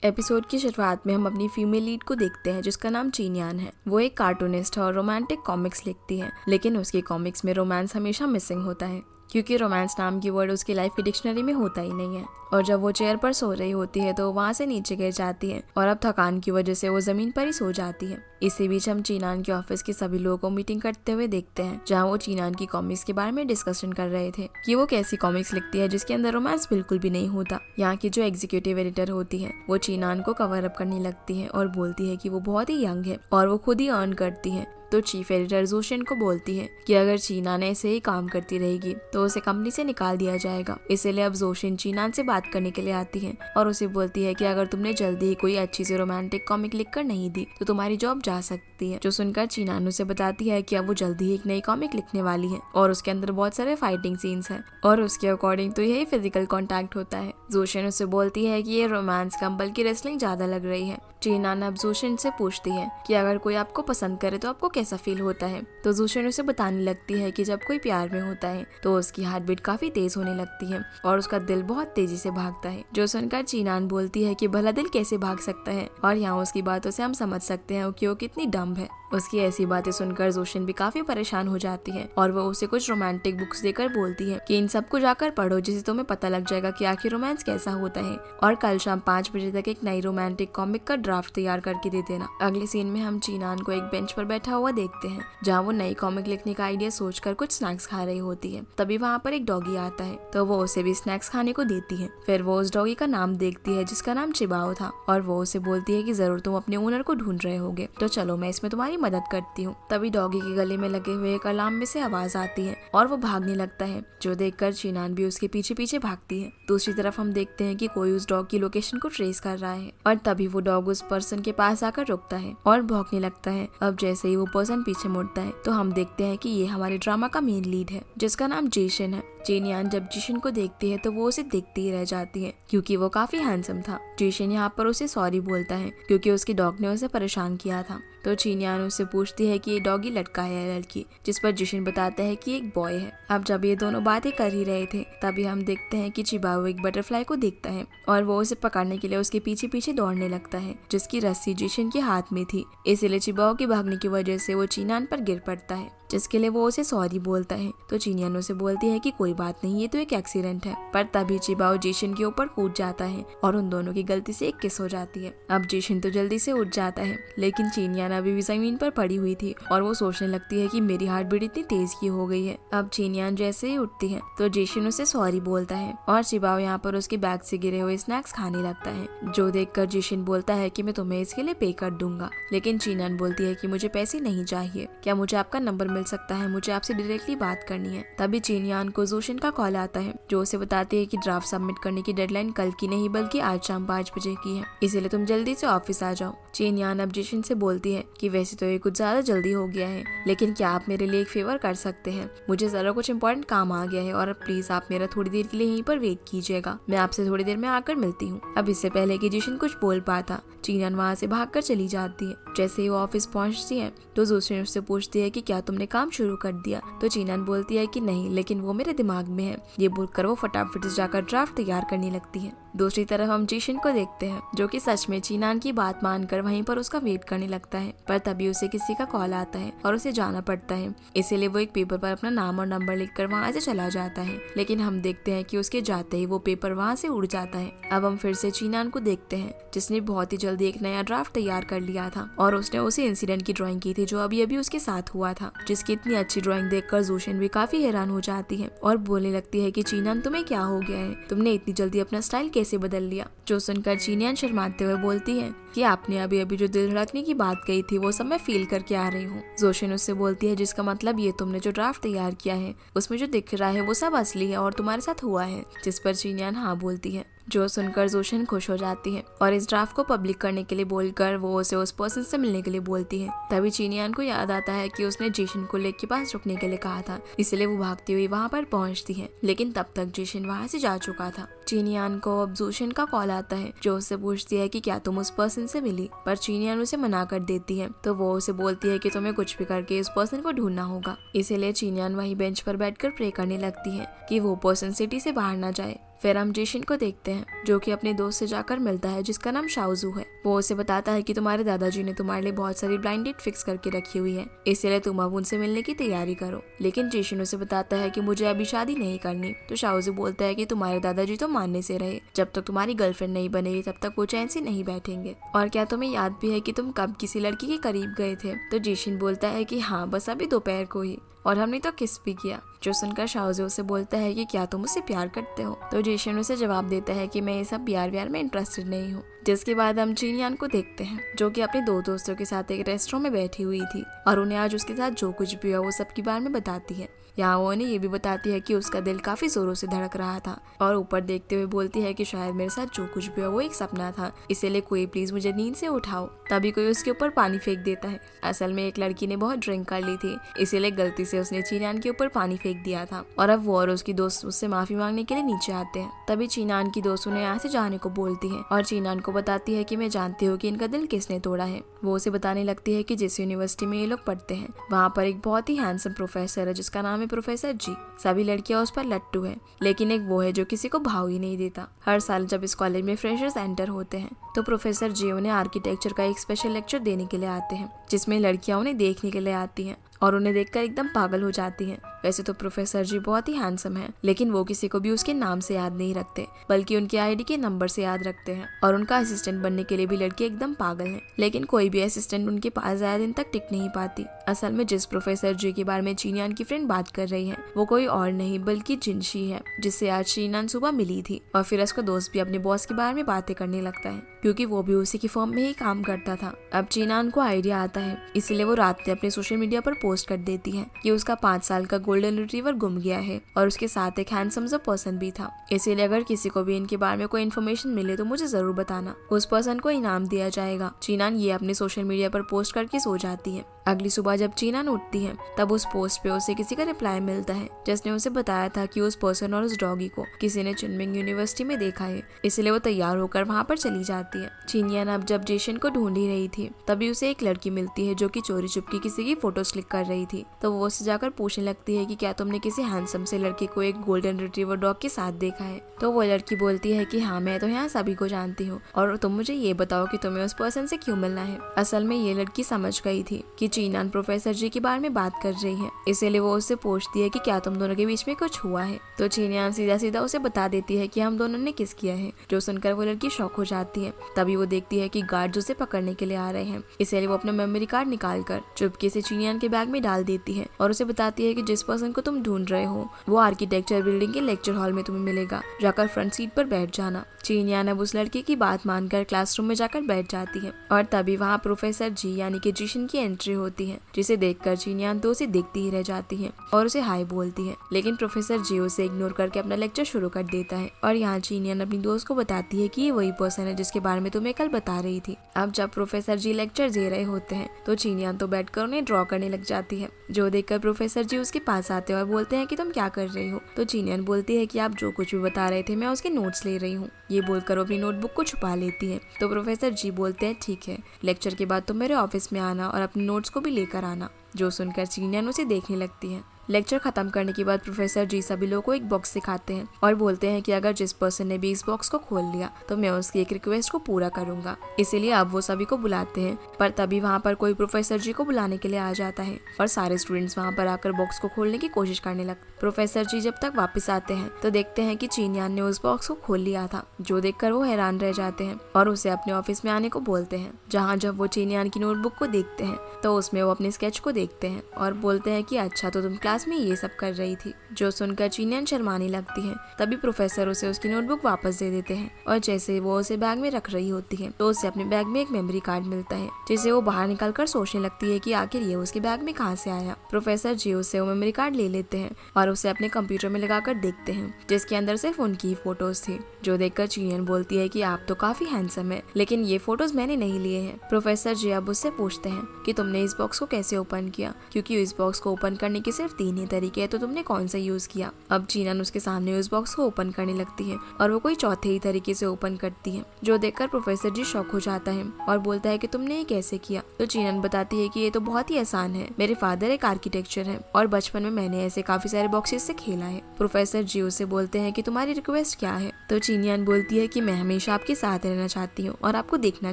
Episode की शुरुआत में हम अपनी फीमेल लीड को देखते हैं जिसका नाम चीनयान है। वो एक कार्टूनिस्ट है और रोमांटिक कॉमिक्स लिखती है, लेकिन उसकी कॉमिक्स में रोमांस हमेशा मिसिंग होता है क्योंकि रोमांस नाम की वर्ड उसकी लाइफ की डिक्शनरी में होता ही नहीं है। और जब वो चेयर पर सो रही होती है तो वहाँ से नीचे गिर जाती है और अब थकान की वजह से वो जमीन पर ही सो जाती है। इसी बीच हम चीनान के ऑफिस के सभी लोगों को मीटिंग करते हुए देखते हैं, जहाँ वो चीनान की कॉमिक्स के बारे में डिस्कशन कर रहे थे कि वो कैसी कॉमिक्स लिखती है जिसके अंदर रोमांस बिल्कुल भी नहीं होता। यहाँ की जो एग्जीक्यूटिव एडिटर होती है वो चीनान को कवर अप करने लगती है और बोलती है कि वो बहुत ही यंग है और वो खुद ही अर्न करती है। तो चीफ एडिटर जोशन को बोलती है कि अगर चीनान ऐसे ही काम करती रहेगी तो उसे कंपनी से निकाल दिया जाएगा। इसलिए अब जोशन चीनान से बात करने के लिए आती है और उसे बोलती है कि अगर तुमने जल्दी ही कोई अच्छी सी रोमांटिक कॉमिक लिखकर नहीं दी तो तुम्हारी जॉब जा सकती है। जो सुनकर चीनान उसे बताती है कि अब वो जल्दी ही एक नई कॉमिक लिखने वाली है और उसके अंदर बहुत सारे फाइटिंग सीन्स हैं और उसके अकॉर्डिंग तो यही फिजिकल कॉन्टैक्ट होता है। जोशन उसे बोलती है कि ये रोमांस कम बल्कि रेसलिंग ज्यादा लग रही है। चीनान अब जोशन से पूछती है कि अगर कोई आपको पसंद करे तो आपको कैसा फील होता है। तो जोशन उसे बताने लगती है कि जब कोई प्यार में होता है तो उसकी हार्ट बीट काफी तेज होने लगती है और उसका दिल बहुत तेजी से भागता है। जो सुनकर चीनान बोलती है कि भला दिल कैसे भाग सकता है, और यहाँ उसकी बातों से हम समझ सकते हैं कि वो कितनी डम्ब है। उसकी ऐसी बातें सुनकर जोशन भी काफी परेशान हो जाती है और वो उसे कुछ रोमांटिक बुक्स देकर बोलती है कि इन सबको जाकर पढ़ो जिससे तुम्हें पता लग जाएगा कि आखिर रोमांस कैसा होता है, और कल शाम 5 बजे तक एक नई रोमांटिक कॉमिक का ड्राफ्ट तैयार करके दे देना। अगले सीन में हम चीनान को एक बेंच पर बैठा हुआ देखते हैं जहाँ वो नई कॉमिक लिखने का आइडिया सोचकर कुछ स्नैक्स खा रही होती है। तभी वहाँ पर एक डॉगी आता है तो वो उसे भी स्नैक्स खाने को देती है। फिर वो उस डॉगी का नाम देखती है जिसका नाम चिबाओ था और वो उसे बोलती है कि जरूर तुम अपने ओनर को ढूंढ रहे होगे, तो चलो मैं इसमें तुम्हारी मदद करती हूँ। तभी डॉगी के गले में लगे हुए एक अलार्म में से आवाज आती है और वो भागने लगता है, जो देखकर चीनान भी उसके पीछे पीछे भागती है। दूसरी तरफ हम देखते हैं कि कोई उस डॉग की लोकेशन को ट्रेस कर रहा है और तभी वो डॉग उस पर्सन के पास आकर रुकता है और भौंकने लगता है। अब जैसे ही वो पर्सन पीछे मुड़ता है तो हम देखते हैं कि ये हमारे ड्रामा का मेन लीड है जिसका नाम जेसन है। चीनयान जब जेसन को देखती है तो वो उसे देखती ही रह जाती है क्योंकि वो काफी हैंडसम था। जेसन यहाँ पर उसे सॉरी बोलता है क्योंकि उसकी डॉग ने उसे परेशान किया था। तो चीनयान उससे पूछती है कि ये डॉगी लड़का है या लड़की, जिस पर जेसन बताता है कि एक बॉय है। अब जब ये दोनों बातें कर ही रहे थे तभी हम देखते हैं कि चिबाओ एक बटरफ्लाई को देखता है और वो उसे पकड़ने के लिए उसके पीछे पीछे दौड़ने लगता है, जिसकी रस्सी जेसन के हाथ में थी। इसलिए चिबाओ के भागने की वजह से वो चीनयान पर गिर पड़ता है, जिसके लिए वो उसे सॉरी बोलता है। तो चीनयान उसे बोलती है कि कोई बात नहीं, ये तो एक एक्सीडेंट है। पर तभी चिबाओ जेसन के ऊपर कूद जाता है और उन दोनों की गलती से एक किस हो जाती है। अब जेसन तो जल्दी से उठ जाता है, लेकिन चीनयान अभी भी जमीन पर पड़ी हुई थी और वो सोचने लगती है कि मेरी हार्ट बीट इतनी तेज की हो गई है। अब चीनयान जैसे ही उठती है तो जेसन उसे सॉरी बोलता है और चिबाओ यहाँ पर उसके बैग से गिरे हुए स्नैक्स खाने लगता है, जो देखकर जेसन बोलता है कि मैं तुम्हें इसके लिए पे कर दूंगा। लेकिन चीनयान बोलती है कि मुझे पैसे नहीं चाहिए, क्या मुझे आपका नंबर मिल सकता है, मुझे आपसे डायरेक्टली बात करनी है। तभी चीनयान को जोशन का कॉल आता है जो उसे बताती है कि ड्राफ्ट सबमिट करने की डेडलाइन कल की नहीं बल्कि आज शाम 5 बजे की है, इसलिए तुम जल्दी से ऑफिस आ जाओ। चीनयान अब जेसन से बोलती है कि वैसे तो ये कुछ ज्यादा जल्दी हो गया है, लेकिन क्या आप मेरे लिए एक फेवर कर सकते हैं, मुझे जरा कुछ इंपॉर्टेंट काम आ गया है और प्लीज आप मेरा थोड़ी देर के लिए यहीं पर वेट कीजिएगा, मैं आपसे थोड़ी देर में आकर मिलती हूँ। अब इससे पहले कि जेसन कुछ बोल पाता चीनयान वहाँ से भागकर चली जाती है। जैसे ही वो ऑफिस पहुँचती है तो जोशन उससे पूछती है कि क्या तुमने काम शुरू कर दिया। तो चीनयान बोलती है कि नहीं, लेकिन वो मेरे दिमाग में है। ये बोलकर वो फटाफट से जाकर ड्राफ्ट तैयार करने लगती है। दूसरी तरफ हम जेसन को देखते हैं जो कि सच में चीनयान की बात मानकर वहीं पर उसका वेट करने लगता है, पर तभी उसे किसी का कॉल आता है और उसे जाना पड़ता है। इसीलिए वो एक पेपर पर अपना नाम और नंबर लिखकर वहाँ से चला जाता है, लेकिन हम देखते हैं कि उसके जाते ही वो पेपर वहाँ से उड़ जाता है। अब हम फिर से चीनयान को देखते हैं जिसने बहुत ही जल्दी एक नया ड्राफ्ट तैयार कर लिया था और उसने उसी इंसिडेंट की ड्राइंग की थी जो अभी अभी उसके साथ हुआ था, जिसकी इतनी अच्छी ड्राइंग देखकर जोशन भी काफी हैरान हो जाती है और बोलने लगती है कि चीनयान तुम्हें क्या हो गया है, तुमने इतनी जल्दी अपना स्टाइल कैसे बदल लिया। जो सुनकर चीनयान शर्माते हुए बोलती है कि आपने अभी अभी जो दिल धड़कने की बात कही थी वो सब मैं फील करके आ रही हूँ। जोशन उससे बोलती है जिसका मतलब ये तुमने जो ड्राफ्ट तैयार किया है उसमें जो दिख रहा है वो सब असली है और तुम्हारे साथ हुआ है, जिस पर चीनयान हाँ बोलती है। जो सुनकर जोशन खुश हो जाती है और इस ड्राफ्ट को पब्लिक करने के लिए बोलकर वो उसे उस पर्सन से मिलने के लिए बोलती है। तभी चीनयान को याद आता है कि उसने जेसन को लेक के पास रुकने के लिए कहा था, इसलिए वो भागती हुई वहाँ पर पहुँचती है, लेकिन तब तक जेसन वहाँ से जा चुका था। चीनयान को अब जोशन का कॉल आता है जो उससे पूछती है कि क्या तुम उस पर्सन से मिली, पर चीनयान उसे मना कर देती है। तो वो उसे बोलती है कि तुम्हें कुछ भी करके उस पर्सन को ढूंढना होगा। इसीलिए चीनयान वही बेंच पर बैठकर प्रे करने लगती है कि वो पर्सन सिटी से बाहर ना जाए। फिर हम जेशिन को देखते हैं जो कि अपने दोस्त से जाकर मिलता है जिसका नाम शाओजू है। वो उसे बताता है कि तुम्हारे दादाजी ने तुम्हारे लिए बहुत सारी ब्लाइंड डेट फिक्स करके रखी हुई है, इसलिए तुम अब उनसे मिलने की तैयारी करो। लेकिन जेशिन उसे बताता है कि मुझे अभी शादी नहीं करनी। तो शाओजू बोलता है कि तुम्हारे दादाजी तो मानने से रहे, जब तक तुम्हारी गर्लफ्रेंड नहीं बनेगी तब तक वो चैन से नहीं बैठेंगे। और क्या तुम्हें याद भी है कि तुम कब किसी लड़की के करीब गए थे? तो जेशिन बोलता है कि हाँ, बस अभी दोपहर को ही, और हमने तो किस भी किया। जो सुनकर शाओजू से बोलता है कि क्या तुम उसे प्यार करते हो? तो जेशिन उसे जवाब देता है कि मैं ये सब प्यार व्यार में इंटरेस्टेड नहीं हूँ। जिसके बाद हम चीनयान को देखते हैं जो कि अपने 2 दोस्तों के साथ एक रेस्टोरेंट में बैठी हुई थी और उन्हें आज उसके साथ जो कुछ भी हुआ वो सब के बारे में बताती है। यहाँ वो उन्हें ये भी बताती है कि उसका दिल काफी जोरों से धड़क रहा था और ऊपर देखते हुए बोलती है कि शायद मेरे साथ जो कुछ भी हुआ वो एक सपना था, इसीलिए कोई प्लीज मुझे नींद से उठाओ। तभी कोई उसके ऊपर पानी फेंक देता है। असल में एक लड़की ने बहुत ड्रिंक कर ली थी, इसीलिए गलती से उसने चीनान के ऊपर पानी फेंक दिया था और अब वो और उसकी दोस्त उससे माफी मांगने के लिए नीचे आते हैं। तभी चीनान की दोस्त उन्हें यहाँ से जाने को बोलती है और चीनान को बताती है कि मैं जानती हूँ कि इनका दिल किसने तोड़ा है। वो उसे बताने लगती है कि जिस यूनिवर्सिटी में ये लोग पढ़ते हैं वहाँ पर एक बहुत ही हैंडसम प्रोफेसर है जिसका नाम है प्रोफेसर जी। सभी लड़कियां उस पर लट्टू है, लेकिन एक वो है जो किसी को भाव ही नहीं देता। हर साल जब इस कॉलेज में फ्रेशर्स एंटर होते हैं तो प्रोफेसर जी उन्हें आर्किटेक्चर का एक स्पेशल लेक्चर देने के लिए आते हैं जिसमें लड़कियां उन्हें देखने के लिए आती हैं और उन्हें देखकर एकदम पागल हो जाती हैं। वैसे तो प्रोफेसर जी बहुत ही हैंडसम हैं, लेकिन वो किसी को भी उसके नाम से याद नहीं रखते बल्कि उनके आईडी के नंबर से याद रखते हैं और उनका असिस्टेंट बनने के लिए भी लड़के एकदम पागल हैं। लेकिन कोई भी असिस्टेंट उनके पास ज्यादा दिन तक टिक नहीं पाती। असल में जिस प्रोफेसर जी के बारे में चीनियान की फ्रेंड बात कर रही है वो कोई और नहीं बल्कि जिनशी है, जिससे आज चीनियान सुबह मिली थी। और फिर उसका दोस्त भी अपने बॉस के बारे में बातें करने लगता है क्योंकि वो भी उसी की फर्म में ही काम करता था। अब चीनियान को आइडिया आता है, इसलिए वो रात में अपने सोशल मीडिया पर पोस्ट कर देती है कि उसका 5 साल का गोल्डन रिट्रीवर गुम गया है और उसके साथ एक हैंडसम सा पर्सन भी था, इसीलिए अगर किसी को भी इनके बारे में कोई इन्फॉर्मेशन मिले तो मुझे जरूर बताना, उस पर्सन को इनाम दिया जाएगा। चीनान ये अपने सोशल मीडिया पर पोस्ट करके सो जाती है। अगली सुबह जब चीनान उठती है तब उस पोस्ट पे उसे किसी का रिप्लाई मिलता है जिसने उसे बताया था कि उस पर्सन और उस डॉगी को किसी ने चुनमिंग यूनिवर्सिटी में देखा है, इसलिए वो तैयार होकर वहाँ पर चली जाती है। चीनियान अब जब जेशन को ढूंढ ही रही थी तभी उसे एक लड़की मिलती है जो कि चोरी चुपके किसी की फोटोज क्लिक कर रही थी। तो वो उससे जाकर पूछने लगती है कि क्या तुमने किसी हैंडसम से लड़के को एक गोल्डन रिट्रीवर डॉग के साथ देखा है? तो वो लड़की बोलती है कि हाँ, मैं तो यहाँ सभी को जानती हूँ और तुम मुझे ये बताओ कि तुम्हें उस पर्सन से क्यों मिलना है। असल में ये लड़की समझ गई थी कि चीनान प्रोफेसर जी के बारे में बात कर रही है, इसीलिए वो उससे पूछती है कि क्या तुम दोनों के बीच में कुछ हुआ है। तो चीनियान सीधा सीधा उसे बता देती है कि हम दोनों ने किस किया है। जो सुनकर वो लड़की शॉक हो जाती है। तभी वो देखती है कि गार्ड उसे पकड़ने के लिए आ रहे हैं, इसलिए वो अपना मेमोरी कार्ड निकाल कर चुपके से चीनियान के बैग में डाल देती है और उसे बताती है कि जिस पर्सन को तुम ढूंढ रहे हो वो आर्किटेक्चर बिल्डिंग के लेक्चर हॉल में तुम्हें मिलेगा, जाकर फ्रंट सीट पर बैठ जाना। चीनियान अब उस लड़की की बात मानकर क्लासरूम में जाकर बैठ जाती है और तभी वहाँ प्रोफेसर जी यानी कि जिशन की एंट्री होती है, जिसे देखकर चीनियान तो उसे देखती ही रह जाती है और उसे हाय बोलती है। लेकिन प्रोफेसर जी उसे इग्नोर करके अपना लेक्चर शुरू कर देता है और यहाँ चीनियान अपनी दोस्त को बताती है कि ये वही पर्सन है जिसके बारे में तुम्हें कल बता रही थी। अब जब प्रोफेसर जी लेक्चर दे रहे होते हैं तो चीनियान तो बैठकर उन्हें ड्रॉ करने लग जाती है, जो देखकर प्रोफेसर जी उसके पास आते हैं और बोलते हैं कि तुम क्या कर रही हो। तो चीनियान बोलती है कि आप जो कुछ भी बता रहे थे मैं उसके नोट्स ले रही हूँ। ये बोलकर वो अपनी नोटबुक को छुपा लेती है। तो प्रोफेसर जी बोलते हैं ठीक है, लेक्चर के बाद तुम मेरे ऑफिस में आना और अपने नोट्स को भी लेकर आना। जो सुनकर चीनियान उसे देखने लगती है। लेक्चर खत्म करने के बाद प्रोफेसर जी सभी लोगों को एक बॉक्स दिखाते हैं और बोलते हैं कि अगर जिस पर्सन ने भी इस बॉक्स को खोल लिया तो मैं उसकी एक रिक्वेस्ट को पूरा करूंगा। इसीलिए अब वो सभी को बुलाते हैं, पर तभी वहाँ पर कोई प्रोफेसर जी को बुलाने के लिए आ जाता है और सारे स्टूडेंट्स वहाँ पर आकर बॉक्स को खोलने की कोशिश करने लगते। प्रोफेसर जी जब तक वापस आते हैं तो देखते हैं कि चीनियान ने उस बॉक्स को खोल लिया था, जो देखकर वो हैरान रह जाते हैं और उसे अपने ऑफिस में आने को बोलते हैं। जहाँ जब वो चीनियान की नोटबुक को देखते हैं तो उसमें वो अपने स्केच को देखते हैं और बोलते हैं कि अच्छा, तो तुम क्लास में ये सब कर रही थी। जो सुनकर चीनियान शर्माने लगती है। तभी प्रोफेसर उसे उसकी नोटबुक वापस दे देते हैं और जैसे वो उसे बैग में रख रही होती है तो उसे अपने बैग में एक मेमोरी कार्ड मिलता है, जिसे वो बाहर निकालकर सोचने लगती है कि आखिर ये उसके बैग में कहाँ से आया। प्रोफेसर जी उसे वो मेमोरी कार्ड ले लेते हैं और उसे अपने कंप्यूटर में लगाकर देखते हैं, जिसके अंदर सिर्फ उनकी फोटोज थी। जो देखकर चीनियान बोलती है कि आप तो काफी हैंडसम है, लेकिन ये फोटोज मैंने नहीं लिए हैं। प्रोफेसर जी अब उससे पूछते हैं कि तुमने इस बॉक्स को कैसे ओपन किया, क्योंकि इस बॉक्स को ओपन करने की सिर्फ 3 तीन ही तरीके हैं, तो तुमने कौन सा यूज किया। अब चीनान उसके सामने उस बॉक्स को ओपन करने लगती है और वो कोई चौथे ही तरीके से ओपन करती है, जो देखकर प्रोफेसर जी शॉक हो जाता है और बोलता है कि तुमने ये कैसे किया। तो चीनान बताती है कि ये तो बहुत ही आसान है, मेरे फादर एक आर्किटेक्चर है और बचपन में मैंने ऐसे काफी सारे बॉक्सेस से खेला है। प्रोफेसर जी उसे बोलते हैं कि तुम्हारी रिक्वेस्ट क्या है। तो चीनियान बोलती है कि मैं हमेशा आपके साथ रहना चाहती हूँ और आपको देखना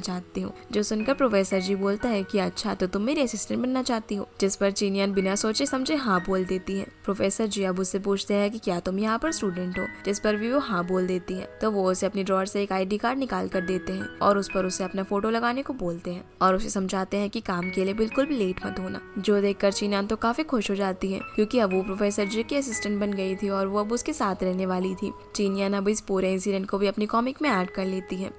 चाहती हूँ। जो सुनकर प्रोफेसर जी बोलता है कि अच्छा, तो तुम मेरी असिस्टेंट बनना चाहती हो। जिस पर चीनियान बिना सोचे समझे हाँ बोल देती है। प्रोफेसर जी अब उससे पूछते हैं कि क्या तुम यहाँ पर स्टूडेंट हो, जिस पर भी वो हाँ बोल देती है। तो वो उसे अपनी ड्रॉअर से एक ID कार्ड निकाल कर देते हैं और उस पर उसे अपना फोटो लगाने को बोलते हैं और उसे समझाते हैं कि काम के लिए बिल्कुल भी लेट मत होना। जो देखकर चीनियान तो काफी खुश हो जाती है, क्योंकि अब वो प्रोफेसर जी की असिस्टेंट बन गई थी और वो अब उसके साथ रहने वाली थी। चीनियान अब इस पूरे इंसिडेंट को भी अपनी कॉमिक में ऐड कर लेती है।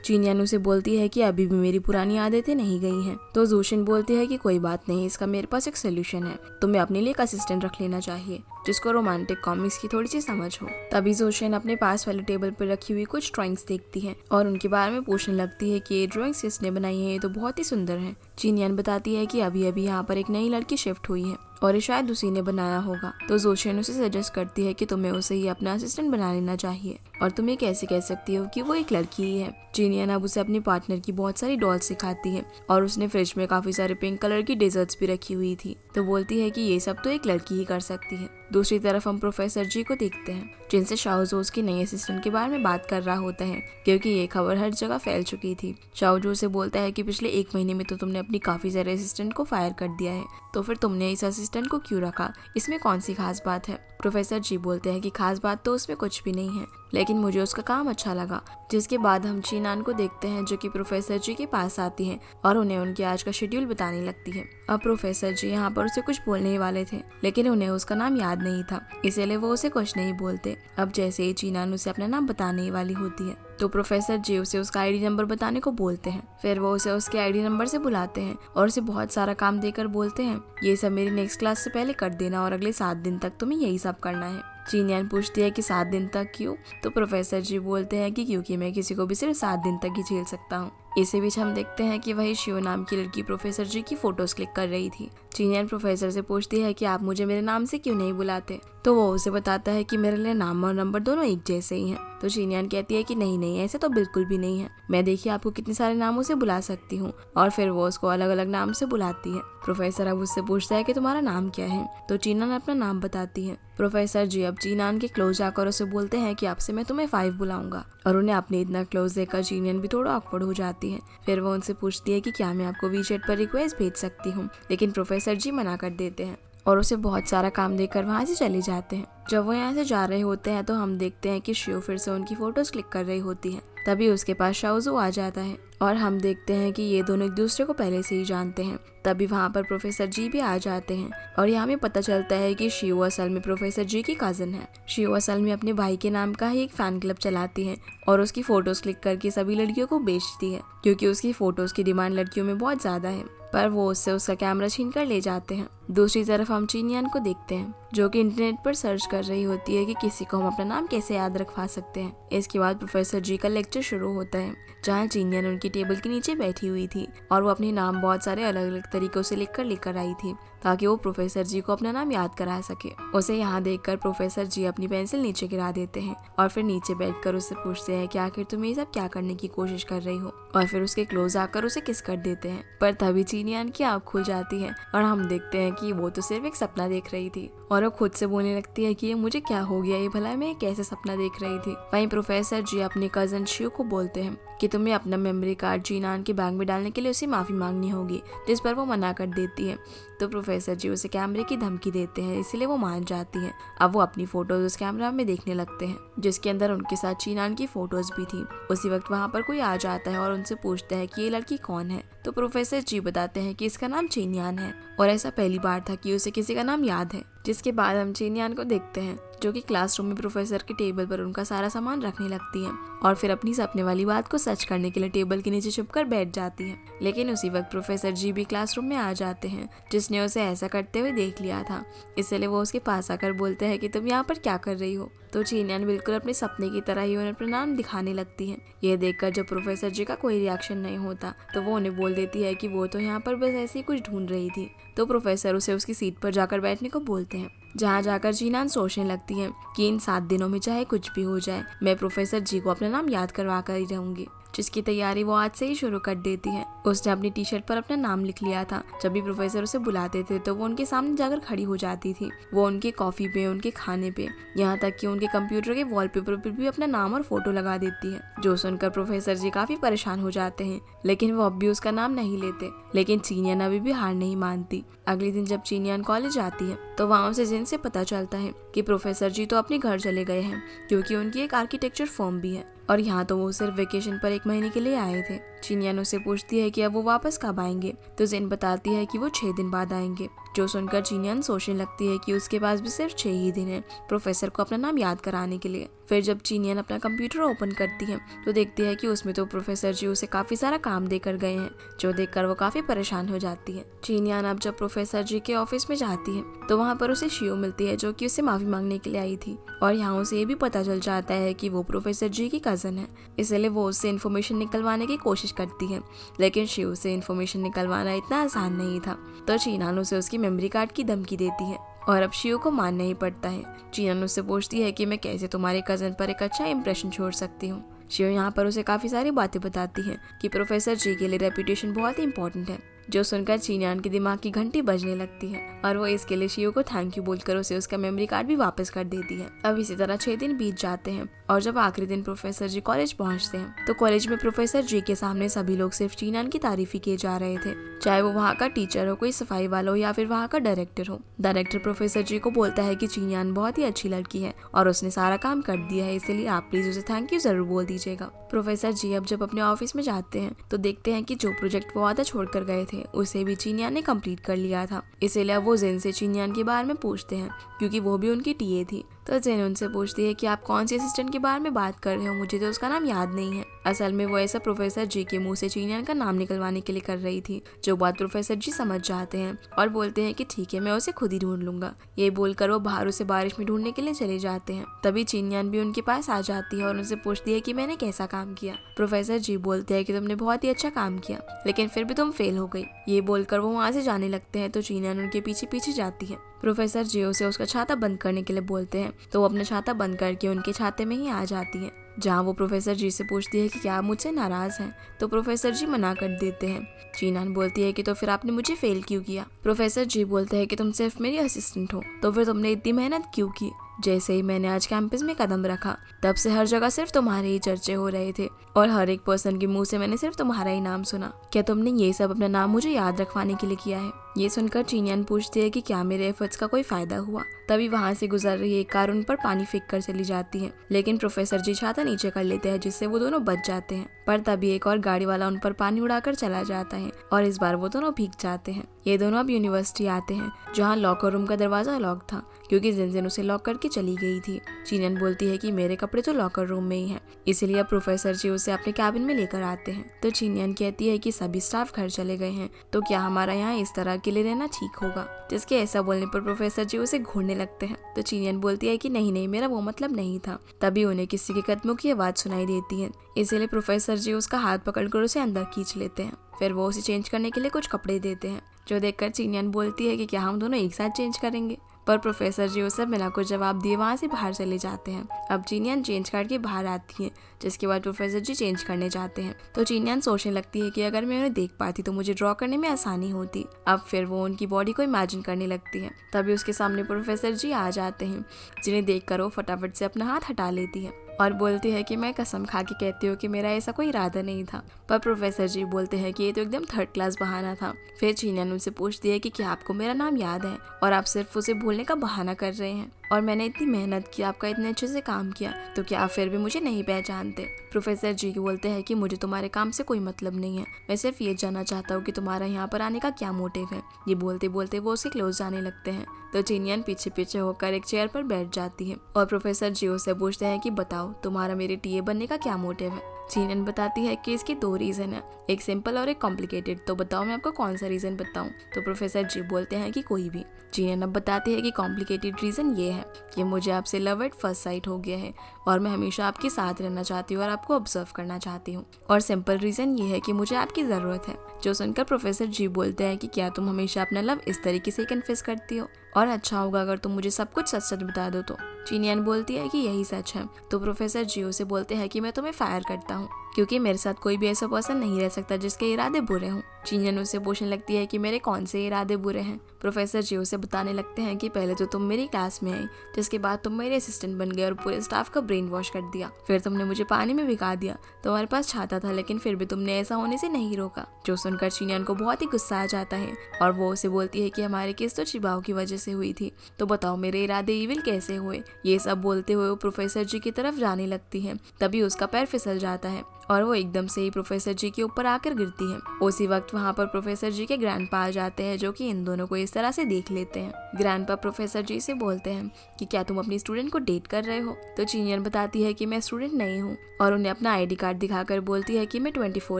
चीनियान उसे बोलती है कि अभी भी मेरी पुरानी आदतें नहीं गई हैं। तो जूशिन बोलती है कि कोई बात नहीं, इसका मेरे पास एक सोल्यूशन है, तुम्हें अपने लिए एक असिस्टेंट रख लेना चाहिए जिसको रोमांटिक कॉमिक्स की थोड़ी सी समझ हो। तभी जोशिन अपने पास वाले टेबल पर रखी हुई कुछ ड्राइंग्स देखती है और उनके बारे में पूछने लगती है कि ये ड्राइंग्स किसने बनाई है, ये तो बहुत ही सुंदर है। चीनियान बताती है कि अभी अभी यहाँ पर एक नई लड़की शिफ्ट हुई है और ये शायद उसी ने बनाया होगा। तो जोशिन उसे सजेस्ट करती है कि तुम्हें उसे ही अपना असिस्टेंट बना लेना चाहिए और तुम ये कैसे कह सकती हो कि वो एक लड़की ही है। चीनियान अब उसे अपनी पार्टनर की बहुत सारी डॉल्स सिखाती है और उसने फ्रिज में काफी सारे पिंक कलर की डेजर्ट्स भी रखी हुई थी। तो बोलती है कि ये सब तो एक लड़की ही कर सकती है। दूसरी तरफ हम प्रोफेसर जी को देखते हैं, जिनसे शाओजो उसकी नई असिस्टेंट के बारे में बात कर रहा होता है, क्योंकि ये खबर हर जगह फैल चुकी थी। शाओजो से बोलता है कि पिछले 1 महीने में तो तुमने अपनी काफी सारे असिस्टेंट को फायर कर दिया है, तो फिर तुमने इस असिस्टेंट को क्यों रखा, इसमें कौन सी खास बात है। प्रोफेसर जी बोलते हैं कि खास बात तो उसमें कुछ भी नहीं है, लेकिन मुझे उसका काम अच्छा लगा। जिसके बाद हम चीनान को देखते हैं, जो कि प्रोफेसर जी के पास आती है और उन्हें उनके आज का शेड्यूल बताने लगती है। अब प्रोफेसर जी यहाँ पर उसे कुछ बोलने ही वाले थे, लेकिन उन्हें उसका नाम याद नहीं था, इसीलिए वो उसे कुछ नहीं बोलते। अब जैसे ही चीनान उसे अपना नाम बताने ही वाली होती है, तो प्रोफेसर जी उसे उसका ID नंबर बताने को बोलते हैं। फिर वो उसे उसके ID नंबर से बुलाते हैं और उसे बहुत सारा काम देकर बोलते हैं, ये सब मेरी नेक्स्ट क्लास से पहले कर देना और अगले 7 दिन तक तुम्हें यही सब करना है। चीनियान पूछती है कि 7 दिन तक क्यों। तो प्रोफेसर जी बोलते हैं कि क्योंकि मैं किसी को भी सिर्फ 7 दिन तक ही झेल सकता हूँ। इसी बीच हम देखते हैं कि वही शियो नाम की लड़की प्रोफेसर जी की फोटोज क्लिक कर रही थी। चीनियान प्रोफेसर से पूछती है कि आप मुझे मेरे नाम से क्यों नहीं बुलाते। तो वो उसे बताता है कि मेरे लिए नाम और नंबर दोनों एक जैसे ही हैं। तो चीनियान कहती है कि नहीं नहीं, ऐसे तो बिल्कुल भी नहीं है, मैं देखिए आपको कितने सारे नामों से बुला सकती हूँ। और फिर वो उसको अलग अलग नाम से बुलाती है। प्रोफेसर अब उससे पूछता है कि तुम्हारा नाम क्या है। तो चीनान अपना नाम बताती है। प्रोफेसर जी अब चीनान के क्लोज आकर उसे बोलते हैं कि आपसे मैं तुम्हें 5 बुलाऊंगा, और उन्हें अपने इतना क्लोज देखकर चीनियन भी थोड़ा ऑकवर्ड हो जाती है। फिर वो उनसे पूछती है कि क्या मैं आपको वीचैट पर रिक्वेस्ट भेज सकती हूँ, लेकिन प्रोफेसर जी मना कर देते हैं और उसे बहुत सारा काम देकर वहाँ से चले जाते हैं। जब वो यहाँ से जा रहे होते हैं तो हम देखते हैं कि शियो फिर से उनकी फोटोज क्लिक कर रही होती है। तभी उसके पास शाओजो आ जाता है और हम देखते हैं कि ये दोनों एक दूसरे को पहले से ही जानते हैं। तभी वहाँ पर प्रोफेसर जी भी आ जाते हैं और यहाँ हमें पता चलता है कि शियो असल में प्रोफेसर जी की कजन है। शियो असल में अपने भाई के नाम का ही एक फैन क्लब चलाती है और उसकी फोटोज क्लिक करके सभी लड़कियों को बेचती है, क्योंकि उसकी फोटोज की डिमांड लड़कियों में बहुत ज्यादा है। पर वो उससे उसका कैमरा छीन कर ले जाते हैं। दूसरी तरफ हम चीनियान को देखते हैं, जो कि इंटरनेट पर सर्च कर रही होती है कि किसी को हम अपना नाम कैसे याद रखवा सकते हैं। इसके बाद प्रोफेसर जी का लेक्चर शुरू होता है, जहाँ चीनियान उनकी टेबल के नीचे बैठी हुई थी और वो अपने नाम बहुत सारे अलग अलग तरीकों से लिखकर लेकर आई थी, ताकि वो प्रोफेसर जी को अपना नाम याद करा सके। उसे यहाँ देखकर प्रोफेसर जी अपनी पेंसिल नीचे गिरा देते हैं और फिर नीचे बैठकर उससे पूछते हैं कि आखिर तुम ये सब क्या करने की कोशिश कर रही हो, और फिर उसके क्लोज आकर उसे किस कर देते हैं। पर तभी चीनियान की आँख खुल जाती है और हम देखते हैं कि वो तो सिर्फ एक सपना देख रही थी, और वो खुद से बोलने लगती है कि ये मुझे क्या हो गया, ये भला मैं कैसे सपना देख रही थी। वहीं प्रोफेसर जी अपने कजन शियो को बोलते हैं कि तुम्हें अपना मेमोरी कार्ड चीनान के बैग में डालने के लिए उसे माफी मांगनी होगी, जिस पर वो मना कर देती है। तो प्रोफेसर जी उसे कैमरे की धमकी देते हैं, इसलिए वो मान जाती है। अब वो अपनी फोटोज उस कैमरा में देखने लगते हैं, जिसके अंदर उनके साथ चीनान की फोटोज भी थी। उसी वक्त वहाँ पर कोई आ जाता है और उनसे पूछता है कि ये लड़की कौन है। तो प्रोफेसर जी बताते हैं कि इसका नाम चीनियान है और ऐसा पहली बार था कि उसे किसी का नाम याद है। जिसके बाद हम चीनियान को देखते हैं, जो कि क्लासरूम में प्रोफेसर के टेबल पर उनका सारा सामान रखने लगती है और फिर अपनी सपने वाली बात को सच करने के लिए टेबल के नीचे छुपकर बैठ जाती है। लेकिन उसी वक्त प्रोफेसर जी भी क्लासरूम में आ जाते हैं, जिसने उसे ऐसा करते हुए देख लिया था। इसलिए वो उसके पास आकर बोलते हैं कि तुम यहाँ पर क्या कर रही हो। तो चीनियान बिल्कुल अपने सपने की तरह ही उन्हें प्रणाम दिखाने लगती है। ये देखकर जब प्रोफेसर जी का कोई रिएक्शन नहीं होता तो वो उन्हें बोल देती है कि वो तो यहाँ पर बस ऐसे ही कुछ ढूंढ रही थी। तो प्रोफेसर उसे उसकी सीट पर जाकर बैठने को बोलते हैं, जहाँ जाकर चीनियान सोचने लगती है कि इन 7 दिनों में चाहे कुछ भी हो जाए, मैं प्रोफेसर जी को अपना नाम याद करवा कर ही रहूंगी, जिसकी तैयारी वो आज से ही शुरू कर देती है। उसने अपनी टी शर्ट पर अपना नाम लिख लिया था। जब भी प्रोफेसर उसे बुलाते थे तो वो उनके सामने जाकर खड़ी हो जाती थी। वो उनके कॉफी पे, उनके खाने पे, यहाँ तक कि उनके कंप्यूटर के वॉलपेपर पर भी अपना नाम और फोटो लगा देती है, जो सुनकर प्रोफेसर जी काफी परेशान हो जाते हैं। लेकिन वो अब भी उसका नाम नहीं लेते। लेकिन चीनियान अभी भी हार नहीं मानती। अगले दिन जब चीनियान कॉलेज आती है तो वहाँ उसे जिन से पता चलता है कि प्रोफेसर जी तो अपने घर चले गए हैं, क्योंकि उनकी एक आर्किटेक्चर फर्म भी है और यहाँ तो वो सिर्फ वेकेशन पर 1 महीने के लिए आए थे। चीनियान उससे पूछती है कि अब वो वापस कब आएंगे, तो जिन बताती है कि वो 6 दिन बाद आएंगे। जो सुनकर चीनियान सोचने लगती है कि उसके पास भी सिर्फ 6 ही दिन है प्रोफेसर को अपना नाम याद कराने के लिए। फिर जब चीनियान अपना कंप्यूटर ओपन करती है तो देखती है कि उसमें तो प्रोफेसर जी उसे काफी सारा काम देकर गए हैं, जो देखकर वो काफी परेशान हो जाती है। चीनियान अब जब प्रोफेसर जी के ऑफिस में जाती है तो वहाँ पर उसे शियो मिलती है, जो कि उससे माफी मांगने के लिए आई थी। और यहाँ उसे ये भी पता चल जाता है कि वो प्रोफेसर जी की कजन है, इसलिए वो उससे इन्फॉर्मेशन निकलवाने की कोशिश करती है। लेकिन शियो से इन्फॉर्मेशन निकलवाना इतना आसान नहीं था, तो चीनियान उसे उसकी मेमोरी कार्ड की धमकी देती है और अब शियो को मानना ही पड़ता है। चीनियान उससे पूछती है कि मैं कैसे तुम्हारे कजन पर एक अच्छा इंप्रेशन छोड़ सकती हूँ। शियो यहाँ पर उसे काफी सारी बातें बताती है कि प्रोफेसर जी के लिए रेपुटेशन बहुत ही इंपॉर्टेंट है, जो सुनकर चीनियान के दिमाग की घंटी बजने लगती है और वो इसके लिए शियो को थैंक यू बोलकर उसे उसका मेमोरी कार्ड भी वापस कर देती है। अब इसी तरह 6 दिन बीत जाते हैं और जब आखिरी दिन प्रोफेसर जी कॉलेज पहुंचते हैं तो कॉलेज में प्रोफेसर जी के सामने सभी लोग सिर्फ चीनियान की तारीफ ही किए जा रहे थे, चाहे वो वहाँ का टीचर हो, कोई सफाई वाला हो या फिर वहाँ का डायरेक्टर हो। डायरेक्टर प्रोफेसर जी को बोलता है कि चीनियान बहुत ही अच्छी लड़की है और उसने सारा काम कर दिया है, इसलिए आप प्लीज उसे थैंक यू जरूर बोल दीजिएगा। प्रोफेसर जी अब जब अपने ऑफिस में जाते हैं तो देखते हैं कि जो प्रोजेक्ट वो आधा छोड़ कर गए थे उसे भी चीनियान ने कंप्लीट कर लिया था। इसीलिए वो जिन से चीनियान के बारे में पूछते हैं, क्योंकि वो भी उनकी टीए थी। तो जिन उनसे पूछती है कि आप कौन सी असिस्टेंट के बारे में बात कर रहे हो, मुझे तो उसका नाम याद नहीं है। असल में वो ऐसा प्रोफेसर जी के मुंह से चीनियान का नाम निकलवाने के लिए कर रही थी, जो बात प्रोफेसर जी समझ जाते हैं और बोलते हैं कि ठीक है, मैं उसे खुद ही ढूंढ लूंगा। ये बोलकर वो बाहर उसे बारिश में ढूंढने के लिए चले जाते हैं। तभी चीनियान भी उनके पास आ जाती है और उनसे पूछती है कि मैंने कैसा काम किया। प्रोफेसर जी बोलते हैं कि तुमने बहुत ही अच्छा काम किया, लेकिन फिर भी तुम फेल हो गई। ये बोलकर वो वहाँ से जाने लगते हैं तो चीनियान उनके पीछे पीछे जाती है। प्रोफेसर जी उसे उसका छाता बंद करने के लिए बोलते हैं, तो वो अपना छाता बंद करके उनके छाते में ही आ जाती है, जहाँ वो प्रोफेसर जी से पूछती है कि क्या आप मुझसे नाराज हैं। तो प्रोफेसर जी मना कर देते हैं। चीनियान बोलती है कि तो फिर आपने मुझे फेल क्यों किया। प्रोफेसर जी बोलते हैं कि तुम सिर्फ मेरी असिस्टेंट हो, तो फिर तुमने इतनी मेहनत क्यों की। जैसे ही मैंने आज कैंपस में कदम रखा तब से हर जगह सिर्फ तुम्हारे ही चर्चे हो रहे थे और हर एक पर्सन के मुंह से मैंने सिर्फ तुम्हारा ही नाम सुना। क्या तुमने ये सब अपना नाम मुझे याद रखवाने के लिए किया है। ये सुनकर चीनियान पूछती है कि क्या मेरे एफर्ट्स का कोई फायदा हुआ। तभी वहाँ से गुजर रही एक कार उन पर पानी फेंक कर चली जाती है, लेकिन प्रोफेसर जी छाता नीचे कर लेते हैं, जिससे वो दोनों बच जाते हैं। पर तभी एक और गाड़ी वाला उन पर पानी उड़ाकर चला जाता है और इस बार वो दोनों भीग जाते हैं। ये दोनों अब यूनिवर्सिटी आते हैं, जहाँ लॉकर रूम का दरवाजा लॉक था, क्योंकि जिन उसे लॉक करके चली गई थी। चीनियान बोलती है कि मेरे कपड़े तो लॉकर रूम में ही हैं, इसीलिए अब प्रोफेसर जी उसे अपने कैबिन में लेकर आते हैं। तो चीनियान कहती है कि सभी स्टाफ घर चले गए हैं, तो क्या हमारा यहाँ इस तरह अकेले रहना ठीक होगा। जिसके ऐसा बोलने पर प्रोफेसर जी उसे घूरने लगते हैं। तो चीनियान बोलती है कि नहीं नहीं, मेरा वो मतलब नहीं था। तभी उन्हें किसी के कदमों की आवाज सुनाई देती है, इसीलिए प्रोफेसर जी उसका हाथ पकड़कर उसे अंदर खींच लेते हैं। फिर वो उसे चेंज करने के लिए कुछ कपड़े देते हैं, जो देखकर चीनियान बोलती है कि क्या हम दोनों एक साथ चेंज करेंगे। पर प्रोफेसर जी उसे बिना कुछ जवाब दिए वहाँ से बाहर चले जाते हैं। अब चीनियान चेंज करके बाहर आती है, जिसके बाद प्रोफेसर जी चेंज करने जाते हैं। तो चीनियान सोचने लगती है कि अगर मैं उन्हें देख पाती तो मुझे ड्रॉ करने में आसानी होती। अब फिर वो उनकी बॉडी को इमेजिन करने लगती है। तभी उसके सामने प्रोफेसर जी आ जाते हैं, जिन्हें देखकर वो फटाफट से अपना हाथ हटा लेती है और बोलती है कि मैं कसम खा के कहती हूँ कि मेरा ऐसा कोई इरादा नहीं था। पर प्रोफेसर जी बोलते हैं कि ये तो एकदम 3rd क्लास बहाना था। फिर चीनियान उनसे पूछती है कि क्या आपको मेरा नाम याद है और आप सिर्फ उसे भूलने का बहाना कर रहे हैं। और मैंने इतनी मेहनत की, आपका इतने अच्छे से काम किया, तो क्या आप फिर भी मुझे नहीं पहचानते? प्रोफेसर जी बोलते हैं कि मुझे तुम्हारे काम से कोई मतलब नहीं है, मैं सिर्फ ये जानना चाहता हूँ कि तुम्हारा यहाँ पर आने का क्या मोटिव है। ये बोलते बोलते वो उसके क्लोज जाने लगते हैं, तो चीनियन पीछे पीछे होकर एक चेयर पर बैठ जाती है और प्रोफेसर जी से पूछते हैं कि बताओ तुम्हारा मेरे टीए बनने का क्या मोटिव है। चीनियन बताती है कि इसके 2 रीजन है, एक सिंपल और एक कॉम्प्लिकेटेड, तो बताओ मैं आपको कौन सा रीजन बताऊं। तो प्रोफेसर जी बोलते हैं कि कोई भी। चीनियन अब बताती है कि कॉम्प्लिकेटेड रीजन ये है कि मुझे आपसे लव एट फर्स्ट साइट हो गया है और मैं हमेशा आपके साथ रहना चाहती हूँ और आपको ऑब्जर्व करना चाहती हूँ। और सिंपल रीजन ये है कि मुझे आपकी जरूरत है। जो सुनकर प्रोफेसर जी बोलते हैं कि क्या तुम हमेशा अपना लव इस तरीके से कन्फेस करती हो, और अच्छा होगा अगर तुम मुझे सब कुछ सच सच बता दो। तो चीनियन बोलती है कि यही सच है। तो प्रोफेसर जी से बोलते हैं कि मैं तुम्हें फायर करता हूँ, क्योंकि मेरे साथ कोई भी ऐसा पर्सन नहीं रह सकता जिसके इरादे बुरे हों। चीनियन उसे पूछने लगती है कि मेरे कौन से इरादे बुरे हैं। प्रोफेसर जी उसे बताने लगते हैं कि पहले तो तुम मेरी क्लास में आई, जिसके बाद तुम मेरे असिस्टेंट बन गए और पूरे स्टाफ का ब्रेन वॉश कर दिया, फिर तुमने मुझे पानी में भिगा दिया। तुम्हारे पास छाता था लेकिन फिर भी तुमने ऐसा होने से नहीं रोका। जो सुनकर चीनियन को बहुत ही गुस्सा आ जाता है और वो उसे बोलती है कि हमारी केस तो चिबाओ की वजह से हुई थी, तो बताओ मेरे इरादे इविल कैसे हुए। ये सब बोलते हुए वो प्रोफेसर जी की तरफ जाने लगती है, तभी उसका पैर फिसल जाता है और वो एकदम से ही प्रोफेसर जी के ऊपर आकर गिरती है। उसी वक्त वहाँ पर प्रोफेसर जी के ग्रैंडपा आ जाते हैं, जो कि इन दोनों को इस तरह से देख लेते हैं। ग्रैंडपा प्रोफेसर जी से बोलते हैं कि क्या तुम अपनी स्टूडेंट को डेट कर रहे हो। तो चीनियन बताती है कि मैं स्टूडेंट नहीं हूँ और उन्हें अपना आईडी कार्ड दिखाकर बोलती है कि मैं 24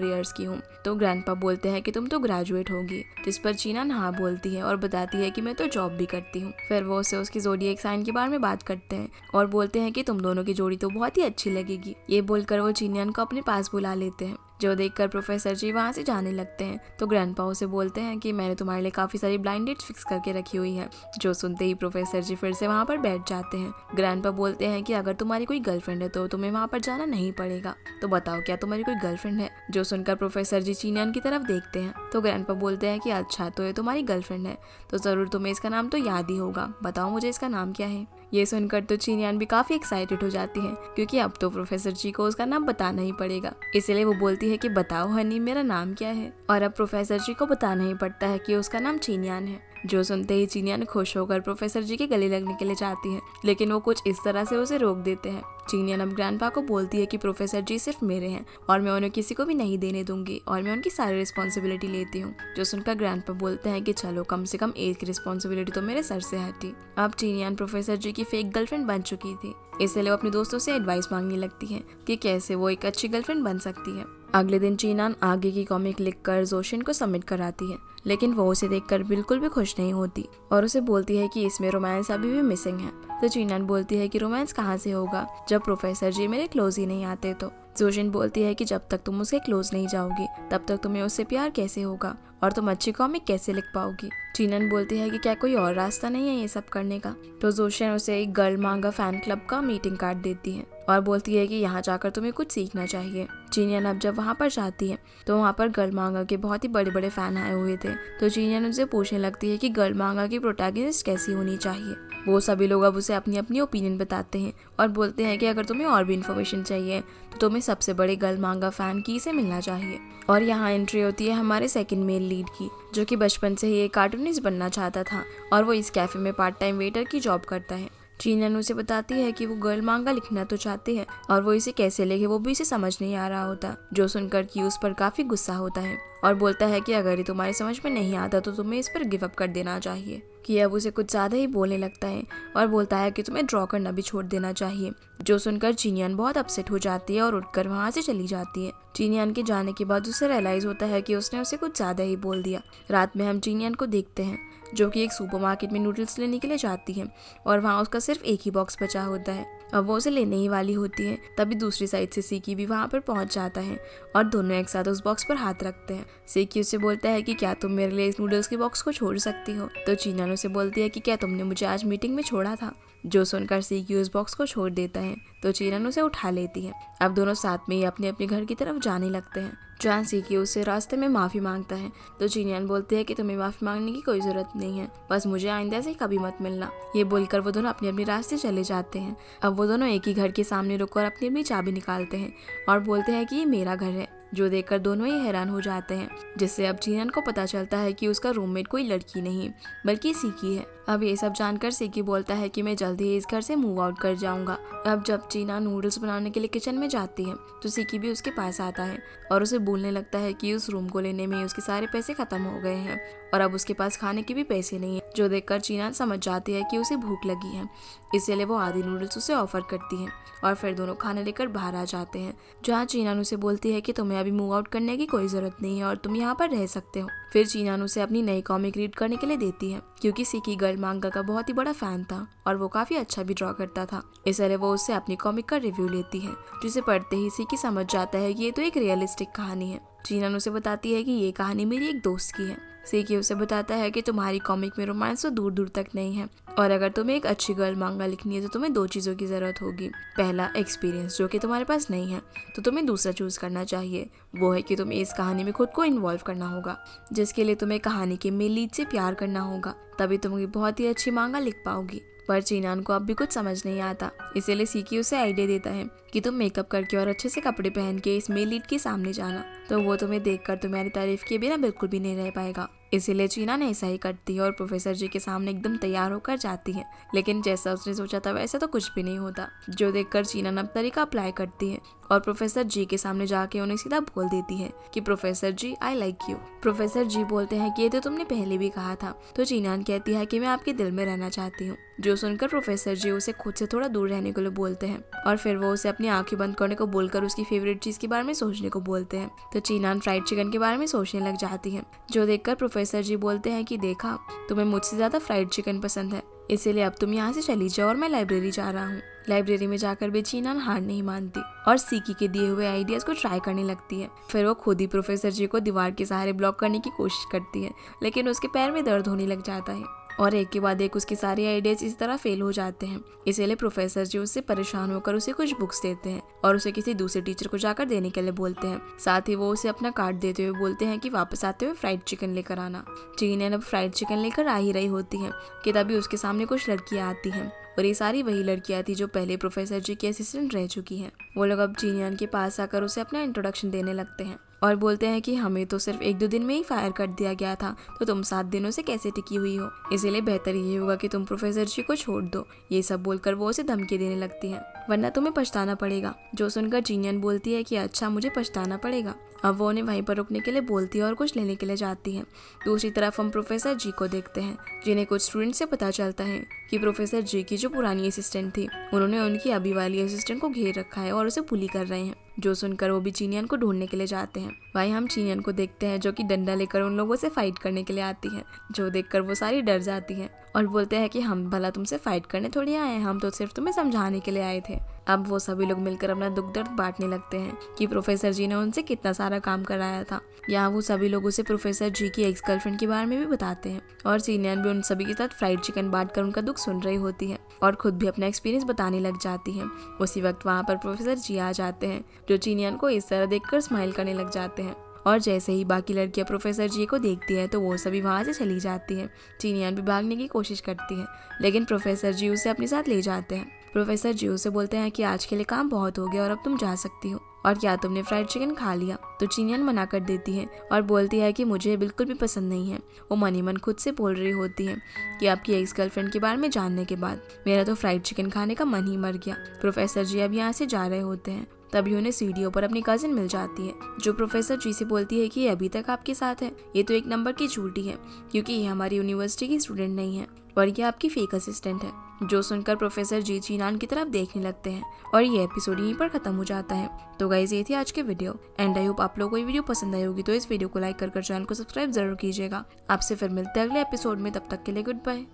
ईयर्स की हूँ। तो ग्रैंडपा बोलते हैं कि तुम तो ग्रेजुएट होगी, जिस पर चीनियन हाँ बोलती है और बताती है कि मैं तो जॉब भी करती हूँ। फिर वो उसे उसकी ज़ोडिएक साइन के बारे में बात करते हैं और बोलते हैं कि तुम दोनों की जोड़ी तो बहुत ही अच्छी लगेगी। ये बोलकर वो चीनियन को अपने पास बुला लेते हैं, जो देखकर प्रोफेसर जी वहाँ से जाने लगते हैं। तो ग्रैंडपा उसे बोलते हैं कि मैंने तुम्हारे लिए काफी सारी ब्लाइंड डेट्स फिक्स करके रखी हुई है। जो सुनते ही प्रोफेसर जी फिर से वहाँ पर बैठ जाते हैं। ग्रैंडपा बोलते हैं कि अगर तुम्हारी कोई गर्लफ्रेंड है तो तुम्हें वहाँ पर जाना नहीं पड़ेगा, तो बताओ क्या तुम्हारी कोई गर्लफ्रेंड है। जो सुनकर प्रोफेसर जी चीनियन की तरफ देखते हैं, तो ग्रैंडपा बोलते हैं कि अच्छा तो ये तुम्हारी गर्लफ्रेंड है, तो जरूर तुम्हें इसका नाम तो याद ही होगा, बताओ मुझे इसका नाम क्या है। ये सुनकर तो चीनियन भी काफी एक्साइटेड हो जाती है, क्योंकि अब तो प्रोफेसर जी को उसका नाम बताना ही पड़ेगा। इसलिए वो बोलती है कि बताओ हनी मेरा नाम क्या है, और अब प्रोफेसर जी को बताना ही पड़ता है कि उसका नाम चीनियन है। जो सुनते ही चीनियन खुश होकर प्रोफेसर जी के गले लगने के लिए चाहती है, लेकिन वो कुछ इस तरह से उसे रोक देते हैं। चीनियन अब ग्रैंडपा को बोलती है कि प्रोफेसर जी सिर्फ मेरे हैं और मैं उन्हें किसी को भी नहीं देने दूंगी और मैं उनकी सारी रिस्पॉन्सिबिलिटी लेती हूँ। जो सुनकर ग्रैंडपा बोलते हैं कि चलो कम से कम एक रिस्पॉन्सिबिलिटी तो मेरे सर से हटी। अब चीनियन प्रोफेसर जी की फेक गर्लफ्रेंड बन चुकी थी, इसलिए वो अपने दोस्तों से एडवाइस मांगने लगती है कि कैसे वो एक अच्छी गर्लफ्रेंड बन सकती है। अगले दिन चीनियन आगे की कॉमिक लिखकर जोशिन को सबमिट कराती है, लेकिन वो उसे देखकर बिल्कुल भी खुश नहीं होती और उसे बोलती है कि इसमें रोमांस अभी भी मिसिंग है। तो चीनियन बोलती है कि रोमांस कहाँ से होगा जब प्रोफेसर जी मेरे क्लोज ही नहीं आते। तो जोशिन बोलती है कि जब तक तुम उसके क्लोज नहीं जाओगी तब तक तुम्हें उससे प्यार कैसे होगा और तुम अच्छी कॉमिक कैसे लिख पाओगी। चीनियन बोलती है कि क्या कोई और रास्ता नहीं है ये सब करने का। तो जोशिन उसे एक गर्ल मांगा फैन क्लब का मीटिंग कार्ड देती है और बोलती है कि यहाँ जाकर तुम्हें कुछ सीखना चाहिए। चीनियन अब जब वहाँ पर जाती है तो वहाँ पर गर्ल मांगा के बहुत ही बड़े बड़े फैन आए हुए थे। तो चीनियन उनसे पूछने लगती है कि गर्ल मांगा की प्रोटैगनिस्ट कैसी होनी चाहिए। वो सभी लोग अब उसे अपनी अपनी ओपिनियन बताते हैं और बोलते हैं कि अगर तुम्हें और भी इन्फॉर्मेशन चाहिए तो तुम्हें सबसे बड़े गर्ल मांगा फैन की से मिलना चाहिए। और यहाँ एंट्री होती है हमारे सेकंड मेल लीड की, जो कि बचपन से ही एक कार्टूनिस्ट बनना चाहता था और वो इस कैफे में पार्ट टाइम वेटर की जॉब करता है। चीनियन उसे बताती है कि वो गर्ल मांगा लिखना तो चाहती है और वो इसे कैसे लिखे वो भी इसे समझ नहीं आ रहा होता। जो सुनकर कि उस पर काफी गुस्सा होता है और बोलता है कि अगर ये तुम्हारे समझ में नहीं आता तो तुम्हें इस पर गिव अप कर देना चाहिए। कि अब उसे कुछ ज्यादा ही बोलने लगता है और बोलता है कि तुम्हें ड्रॉ करना भी छोड़ देना चाहिए। जो सुनकर चीनियन बहुत अपसेट हो जाती है और उठकर वहाँ से चली जाती है। चीनियन के जाने के बाद उसे रियलाइज होता है कि उसने उसे कुछ ज्यादा ही बोल दिया। रात में हम चीनियन को देखते हैं जो कि एक सुपरमार्केट में नूडल्स लेने के लिए जाती है और वहाँ उसका सिर्फ एक ही बॉक्स बचा होता है। अब वो उसे लेने ही वाली होती है, तभी दूसरी साइड से सीकी भी वहाँ पर पहुँच जाता है और दोनों एक साथ उस बॉक्स पर हाथ रखते हैं। सीकी उससे बोलता है कि क्या तुम मेरे लिए इस नूडल्स के बॉक्स को छोड़ सकती हो। तो चीनियन उसे बोलती है कि क्या तुमने मुझे आज मीटिंग में छोड़ा था। जो सुनकर सीकी उस बॉक्स को छोड़ देता है तो चीनियन उसे उठा लेती है। अब दोनों साथ में ही अपने अपने घर की तरफ जाने लगते हैं। जहाँ सीकी उससे रास्ते में माफी मांगता है तो चीनियन बोलती है कि तुम्हें माफी मांगने की कोई जरूरत नहीं है, बस मुझे आइंदा से कभी मत मिलना। ये बोलकर वो दोनों अपने अपने रास्ते चले जाते हैं। अब वो दोनों एक ही घर के सामने रुककर अपनी अपनी चाबी निकालते हैं और बोलते हैं कि ये मेरा घर है। जो देखकर दोनों ही हैरान हो जाते हैं, जिससे अब चिनयान को पता चलता है कि उसका रूममेट कोई लड़की नहीं बल्कि सिकी है। अब ये सब जानकर सिकी बोलता है कि मैं जल्दी ही इस घर से मूव आउट कर जाऊंगा। अब जब चिनयान नूडल्स बनाने के लिए किचन में जाती है तो सिकी भी उसके पास आता है और उसे बोलने लगता है कि उस रूम को लेने में उसके सारे पैसे खत्म हो गए हैं और अब उसके पास खाने के भी पैसे नहीं है। जो देखकर चिनयान समझ जाती है कि उसे भूख लगी है, इसलिए वो आधी नूडल्स उसे ऑफर करती है और फिर दोनों खाना लेकर बाहर आ जाते हैं, जहाँ चिनयान उसे बोलती है कि तुम्हें अभी मूव आउट करने की कोई जरूरत नहीं है और तुम यहाँ पर रह सकते हो। फिर चिनयान उसे अपनी नई कॉमिक रीड करने के लिए देती है, क्योंकि सिकी गर्ल मांगा का बहुत ही बड़ा फैन था और वो काफी अच्छा भी ड्रॉ करता था, इसलिए वो उससे अपनी कॉमिक का रिव्यू लेती है, जिसे पढ़ते ही सिकी समझ जाता है कि ये तो एक रियलिस्टिक कहानी है। चिनयान उसे बताती है कि ये कहानी मेरी एक दोस्त की है। सिकी उसे बताता है कि तुम्हारी कॉमिक में रोमांस तो दूर दूर तक नहीं है और अगर तुम्हें एक अच्छी गर्ल मांगा लिखनी है तो तुम्हें 2 चीज़ों की ज़रूरत होगी। पहला, एक्सपीरियंस, जो कि तुम्हारे पास नहीं है, तो तुम्हें दूसरा चूज करना चाहिए। वो है कि तुम्हें इस कहानी में खुद को इन्वॉल्व करना होगा, जिसके लिए तुम्हें कहानी के मेन लीड से प्यार करना होगा, तभी तुम बहुत ही अच्छी मांगा लिख पाओगी। पर चिनयान को अब भी कुछ समझ नहीं आता, इसीलिए सिकी उसे आइडिया देता है कि तुम मेकअप करके और अच्छे से कपड़े पहन के इस मेल लीड के सामने जाना, तो वो तुम्हें देखकर तुम्हारी तारीफ किए बिना बिल्कुल भी नहीं रह पाएगा। इसीलिए चिनयान ऐसा ही करती है और प्रोफेसर जी के सामने एकदम तैयार होकर जाती है, लेकिन जैसा उसने सोचा था वैसा तो कुछ भी नहीं होता। जो देखकर चिनयान अब तरीका अप्लाई करती है और प्रोफेसर जी के सामने जाके उन्हें सीधा बोल देती है कि professor ji, I like you. Professor ji बोलते हैं कि ये तो तुमने पहले भी कहा था, तो चिनयान कहती है कि मैं आपके दिल में रहना चाहती हूँ। जो सुनकर प्रोफेसर जी उसे खुद से थोड़ा दूर रहने के लिए बोलते हैं और फिर वो उसे अपनी आंखें बंद करने को बोलकर उसकी फेवरेट चीज के बारे में सोचने को बोलते हैं, तो चिनयान फ्राइड चिकन के बारे में सोचने लग जाती है। जो देखकर प्रोफेसर जी बोलते हैं कि देखा, तुम्हें मुझसे ज्यादा फ्राइड चिकन पसंद है, इसीलिए अब तुम यहाँ से चली जाओ और मैं लाइब्रेरी जा रहा हूँ। लाइब्रेरी में जाकर भी चिनयान हार नहीं मानती और सिकी के दिए हुए आइडियाज को ट्राई करने लगती है। फिर वो खुद ही प्रोफेसर जी को दीवार के सहारे ब्लॉक करने की कोशिश करती है, लेकिन उसके पैर में दर्द होने लग जाता है और एक के बाद एक उसके सारे आइडियाज इस तरह फेल हो जाते हैं। इसीलिए प्रोफेसर जी उससे परेशान होकर उसे कुछ बुक्स देते हैं और उसे किसी दूसरे टीचर को जाकर देने के लिए बोलते हैं। साथ ही वो उसे अपना कार्ड देते हुए बोलते हैं कि वापस आते हुए फ्राइड चिकन लेकर आना। चिनयान अब फ्राइड चिकन लेकर आ ही रही होती है कि तभी उसके सामने कुछ लड़कियां आती हैं और ये सारी वही लड़कियां थी जो पहले प्रोफेसर जी की असिस्टेंट रह चुकी हैं। वो लोग अब चिनयान के पास आकर उसे अपना इंट्रोडक्शन देने लगते हैं और बोलते हैं कि हमें तो सिर्फ 1-2 दिन में ही फायर कर दिया गया था, तो तुम 7 दिनों से कैसे टिकी हुई हो, इसीलिए बेहतर ये होगा कि तुम प्रोफेसर जी को छोड़ दो। ये सब बोलकर वो उसे धमकी देने लगती है, वरना तुम्हें पछताना पड़ेगा। जो सुनकर चिनयान बोलती है कि अच्छा, मुझे पछताना पड़ेगा। अब वो उन्हें वहीं पर रुकने के लिए बोलती है और कुछ लेने के लिए जाती है। दूसरी तरफ हम प्रोफेसर जी को देखते हैं, जिन्हें कुछ स्टूडेंट से पता चलता है कि प्रोफेसर जी की जो पुरानी असिस्टेंट थी, उन्होंने उनकी अभी वाली असिस्टेंट को घेर रखा है और उसे बुली कर रहे हैं। जो सुनकर वो भी चिनयान को ढूंढने के लिए जाते हैं। वहीं हम चिनयान को देखते हैं जो कि डंडा लेकर उन लोगों से फाइट करने के लिए आती है। जो देखकर वो सारी डर जाती हैं और बोलते हैं कि हम भला तुमसे फाइट करने थोड़ी आए हैं, हम तो सिर्फ तुम्हें समझाने के लिए आए थे। अब वो सभी लोग मिलकर अपना दुख दर्द बांटने लगते हैं कि प्रोफेसर जी ने उनसे कितना सारा काम कराया था। यहाँ वो सभी लोग उसे प्रोफेसर जी की एक्स गर्लफ्रेंड के बारे में भी बताते हैं और चिनयान भी उन सभी के साथ फ्राइड चिकन बांटकर उनका दुख सुन रही होती है और खुद भी अपना एक्सपीरियंस बताने लग जाती है। उसी वक्त वहाँ पर प्रोफेसर जी आ जाते हैं, जो चिनयान को इस तरह देखकर स्माइल करने लग जाते हैं और जैसे ही बाकी लड़कियां प्रोफेसर जी को देखती है तो वो सभी वहाँ से चली जाती है। चिनयान भी भागने की कोशिश करती है, लेकिन प्रोफेसर जी उसे अपने साथ ले जाते हैं। प्रोफेसर जी उसे बोलते हैं कि आज के लिए काम बहुत हो गया और अब तुम जा सकती हो, और क्या तुमने फ्राइड चिकन खा लिया? तो चिनयान मना कर देती है और बोलती है कि मुझे बिल्कुल भी पसंद नहीं है। वो मन ही मन खुद से बोल रही होती है कि आपकी एक्स गर्लफ्रेंड के बारे में जानने के बाद मेरा तो फ्राइड चिकन खाने का मन ही मर गया। प्रोफेसर जी अब यहाँ से जा रहे होते हैं, तभी उन्हें सीढ़ियों पर अपनी कजिन मिल जाती है, जो प्रोफेसर जी से बोलती है कि ये अभी तक आपके साथ है। ये तो 1 नंबर की झूठी है, क्योंकि ये हमारी यूनिवर्सिटी की स्टूडेंट नहीं है और ये आपकी फेक असिस्टेंट है। जो सुनकर प्रोफेसर जी चिनयान की तरफ देखने लगते हैं और ये एपिसोड यहीं पर खत्म हो जाता है। तो गाइस, ये थी आज के वीडियो एंड आई होप आप लोगों को ये वीडियो पसंद आई होगी। तो इस वीडियो को लाइक कर चैनल को सब्सक्राइब जरूर कीजिएगा। आपसे फिर मिलते हैं अगले एपिसोड में, तब तक के लिए गुड बाय।